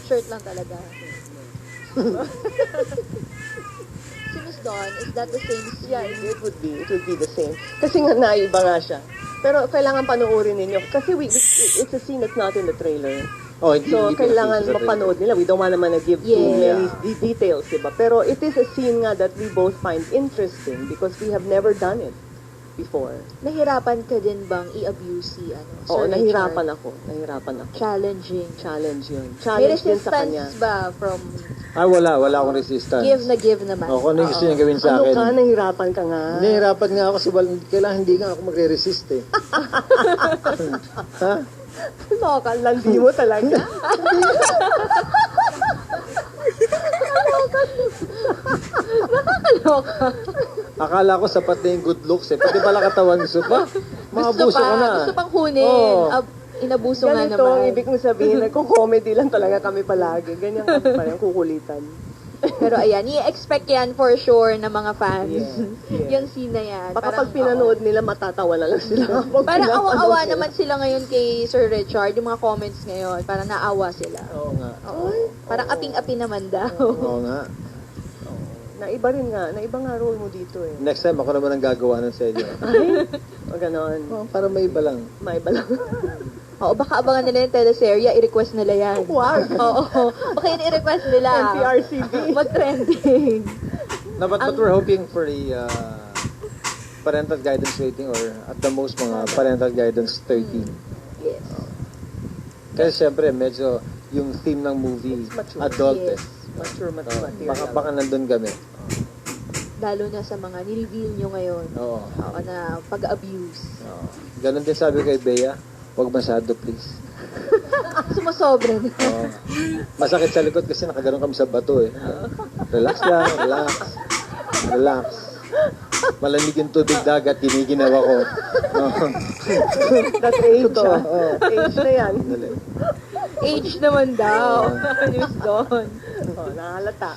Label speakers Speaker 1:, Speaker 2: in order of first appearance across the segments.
Speaker 1: Shirt lang talaga. Si Miss Dawn, is that the same scene?
Speaker 2: Yeah, it would be the same. Kasi nga naiba nga siya. Pero kailangan panoorin ninyo. Kasi it's a scene that's not in the trailer.
Speaker 3: Oh, hindi,
Speaker 2: So,
Speaker 3: hindi
Speaker 2: kailangan
Speaker 3: pinakita sa
Speaker 2: mapanood nila. We don't want naman na give too
Speaker 1: Yeah.
Speaker 2: many details, diba? Pero it is a scene nga that we both find interesting because we have never done it before.
Speaker 1: Nahirapan ka din bang i-abuse si
Speaker 2: Oo,
Speaker 1: Sir
Speaker 2: nahirapan
Speaker 1: Richard?
Speaker 2: ako. Nahirapan ako.
Speaker 1: Challenging.
Speaker 2: Challenge yun.
Speaker 1: May
Speaker 2: Challenge din sa kanya.
Speaker 1: resistance ba from
Speaker 3: Wala akong resistance.
Speaker 1: give naman?
Speaker 3: O, kung ano yung gusto niya gawin sa
Speaker 2: Ano
Speaker 3: akin.
Speaker 2: ka? Nahirapan ka nga.
Speaker 3: Nahihirapan nga ako kasi kailangan hindi nga ako magre-resist eh. Ha?
Speaker 2: Landi mo talaga.
Speaker 1: Nakakaloka.
Speaker 3: Akala ko sapat na yung good looks eh. Pati pala katawan gusto pa. Maabuso ka na.
Speaker 1: Gusto pang kunin.
Speaker 3: Oo.
Speaker 1: Inabuso nga
Speaker 2: Ganito,
Speaker 1: naman.
Speaker 2: ibig kong sabihin, nagko-comedy lang talaga kami palagi. Ganyan kami pa yung kukulitan.
Speaker 1: Pero ayan, i-expect yan for sure ng mga fans.
Speaker 2: Yes, yes.
Speaker 1: Yung scene na yan.
Speaker 2: Baka pag pinanood nila, matatawa na lang sila. Pag
Speaker 1: Parang
Speaker 2: pinapanood
Speaker 1: awa-awa
Speaker 2: nila.
Speaker 1: naman sila ngayon kay Sir Richard. Yung mga comments ngayon, parang naawa sila.
Speaker 3: Oo nga.
Speaker 1: Oo. Parang aping-api naman daw.
Speaker 3: Oo nga.
Speaker 2: Naiba rin nga. Naiba nga role mo dito eh.
Speaker 3: Next time ako naman ang gagawa ng sa inyo.
Speaker 2: O ganon.
Speaker 3: Oh, para may iba lang.
Speaker 2: Maiba lang.
Speaker 1: Oo, baka abangan nila yung teleserye, i-request nila yan.
Speaker 2: Wow.
Speaker 1: Oo, baka yun i-request nila.
Speaker 2: NPRCB.
Speaker 1: Mag-trending.
Speaker 3: No, but we're hoping for a parental guidance rating or at the most mga parental guidance 13.
Speaker 1: Yes.
Speaker 3: Kasi syempre medyo yung theme ng movie
Speaker 2: It's mature.
Speaker 3: adult
Speaker 1: Yes.
Speaker 2: Mature
Speaker 3: eh.
Speaker 2: material.
Speaker 3: Baka nandun kami.
Speaker 1: Lalo na sa mga ni-reveal nyo ngayon.
Speaker 3: Oo.
Speaker 1: Oo, na pag-abuse.
Speaker 3: Oo. Ganun din sabi kay Bea, wag masyado please.
Speaker 1: Sumasobra na.
Speaker 3: Oo. Masakit sa likod kasi nakaganon kami sa bato eh. Relax lang, relax. Relax. Malamig yung tubig dagat, giniginawa ko. Oo.
Speaker 2: That's age,
Speaker 3: Oo.
Speaker 2: Age na yan.
Speaker 3: Dali.
Speaker 1: Age naman daw. News doon.
Speaker 2: Oh, nahalata.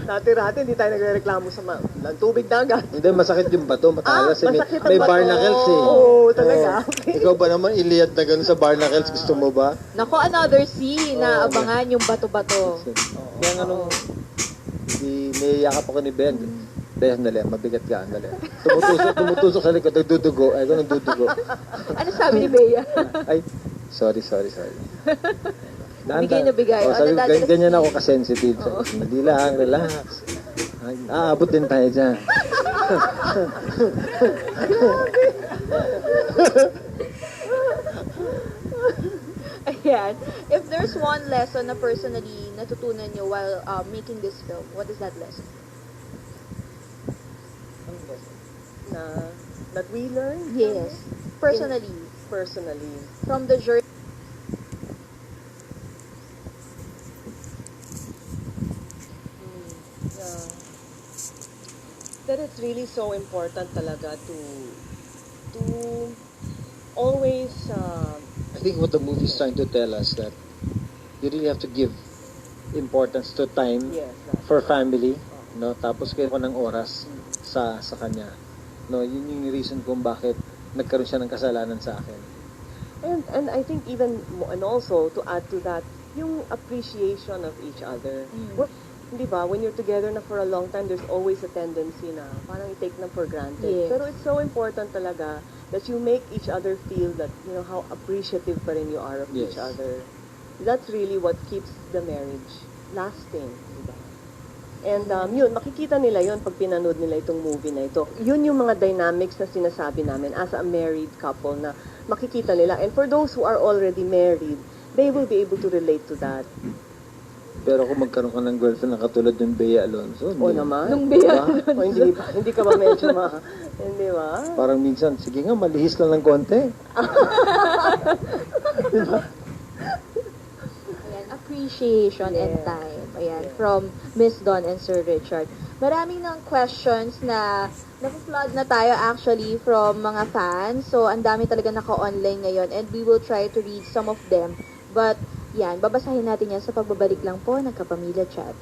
Speaker 2: Dati-rati, hindi tayo nagre-reklamo sa ng tubig dagat.
Speaker 3: Hindi, masakit yung bato, matalas.
Speaker 2: masakit ang
Speaker 3: may
Speaker 2: bato.
Speaker 3: barnacles eh.
Speaker 2: Oo, talaga.
Speaker 3: Oo. Ikaw ba naman iliyad na gano'n sa barnacles? Gusto mo ba?
Speaker 1: Nako, another scene na
Speaker 3: Oo.
Speaker 1: abangan yung bato-bato.
Speaker 3: Kaya nga nung niyayakap ako ni Ben, Ben, dali, mabigat ka, dali. Tumutusok sa likod, nagdudugo. Ay, ko nagdudugo.
Speaker 1: Ano sabi ni Bea?
Speaker 3: Ay, sorry.
Speaker 1: Bigay na bigay.
Speaker 3: Oh, sabi,
Speaker 1: Dadalas-
Speaker 3: ganyan ako ka-sensitive. Madali lang, relax. Ay, aabot din tayo dyan.
Speaker 1: Ayan. If there's one lesson na personally natutunan nyo while making this film, what is that lesson?
Speaker 2: That we learn?
Speaker 1: Yes. Personally,
Speaker 2: Personally.
Speaker 1: from the journey.
Speaker 2: Yeah. That it's really so important talaga to always
Speaker 3: I think what the movie is trying to tell us that you really have to give importance to time
Speaker 2: yes.
Speaker 3: for family, no? Tapos kayo ko ng oras sa kanya. No, yun yung reason kung bakit nagkaroon siya ng kasalanan sa akin.
Speaker 2: And I think even and also to add to that yung appreciation of each other. Di ba, when you're together na for a long time, there's always a tendency na parang i-take na for granted.
Speaker 1: Yes.
Speaker 2: Pero it's so important talaga that you make each other feel that, you know, how appreciative pa rin you are of
Speaker 3: Yes.
Speaker 2: each other. That's really what keeps the marriage lasting. Di ba? And yun, makikita nila yun pag pinanood nila itong movie na ito. Yun yung mga dynamics na sinasabi namin as a married couple na makikita nila. And for those who are already married, they will be able to relate to that.
Speaker 3: Pero kung magkaroon ka ng girlfriend na katulad ng Bea Alonzo,
Speaker 2: O naman.
Speaker 1: Nung Bea.
Speaker 2: O, hindi ka ba medyo hindi ba?
Speaker 3: parang minsan, sige nga, malihis lang ng konti.
Speaker 1: Ayan, appreciation and
Speaker 2: Yeah.
Speaker 1: time. Ayan, from Miss Dawn and Sir Richard. Maraming ng questions na na-flood na tayo actually from mga fans. So, ang dami talaga naka-online ngayon and we will try to read some of them. But, yan, babasahin natin yan sa pagbabalik lang po ng Kapamilya Chat.